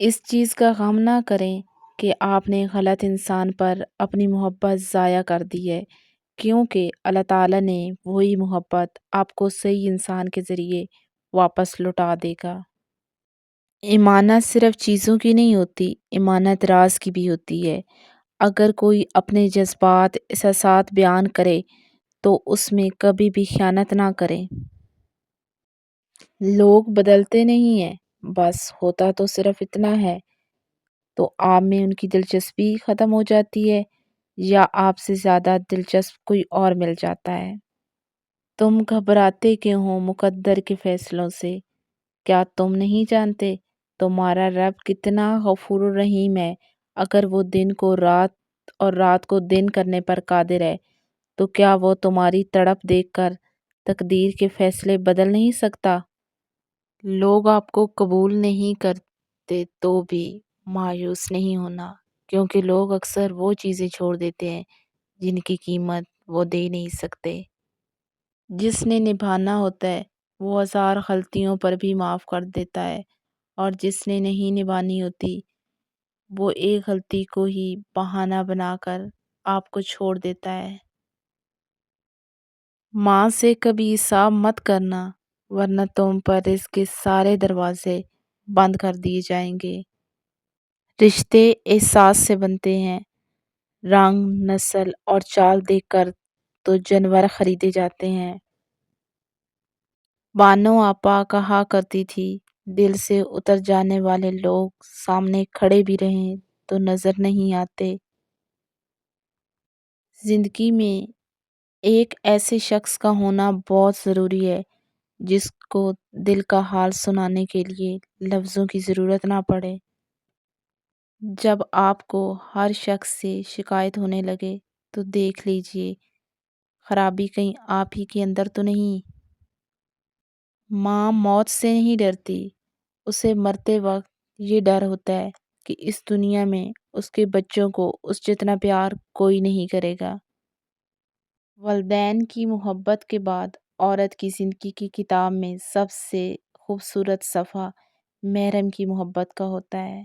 اس چیز کا غم نہ کریں کہ آپ نے غلط انسان پر اپنی محبت ضائع کر دی ہے، کیونکہ اللہ تعالیٰ نے وہی محبت آپ کو صحیح انسان کے ذریعے واپس لوٹا دے گا۔ امانت صرف چیزوں کی نہیں ہوتی، امانت راز کی بھی ہوتی ہے۔ اگر کوئی اپنے جذبات، احساسات بیان کرے تو اس میں کبھی بھی خیانت نہ کریں۔ لوگ بدلتے نہیں ہیں، بس ہوتا تو صرف اتنا ہے، تو آپ میں ان کی دلچسپی ختم ہو جاتی ہے یا آپ سے زیادہ دلچسپ کوئی اور مل جاتا ہے۔ تم گھبراتے کیوں ہو مقدر کے فیصلوں سے؟ کیا تم نہیں جانتے تمہارا رب کتنا غفور الرحیم ہے؟ اگر وہ دن کو رات اور رات کو دن کرنے پر قادر ہے تو کیا وہ تمہاری تڑپ دیکھ کر تقدیر کے فیصلے بدل نہیں سکتا؟ لوگ آپ کو قبول نہیں کرتے تو بھی مایوس نہیں ہونا، کیونکہ لوگ اکثر وہ چیزیں چھوڑ دیتے ہیں جن کی قیمت وہ دے نہیں سکتے۔ جس نے نبھانا ہوتا ہے وہ ہزار غلطیوں پر بھی معاف کر دیتا ہے، اور جس نے نہیں نبھانی ہوتی وہ ایک غلطی کو ہی بہانہ بنا کر آپ کو چھوڑ دیتا ہے۔ ماں سے کبھی حساب مت کرنا، ورنہ تم پر رزق کے سارے دروازے بند کر دیے جائیں گے۔ رشتے احساس سے بنتے ہیں، رنگ، نسل اور چال دیکھ کر تو جانور خریدے جاتے ہیں۔ بانو آپا کہا کرتی تھی، دل سے اتر جانے والے لوگ سامنے کھڑے بھی رہیں تو نظر نہیں آتے۔ زندگی میں ایک ایسے شخص کا ہونا بہت ضروری ہے جس کو دل کا حال سنانے کے لیے لفظوں کی ضرورت نہ پڑے۔ جب آپ کو ہر شخص سے شکایت ہونے لگے تو دیکھ لیجئے خرابی کہیں آپ ہی کے اندر تو نہیں۔ ماں موت سے نہیں ڈرتی، اسے مرتے وقت یہ ڈر ہوتا ہے کہ اس دنیا میں اس کے بچوں کو اس جتنا پیار کوئی نہیں کرے گا۔ والدین کی محبت کے بعد عورت کی زندگی کی کتاب میں سب سے خوبصورت صفحہ محرم کی محبت کا ہوتا ہے۔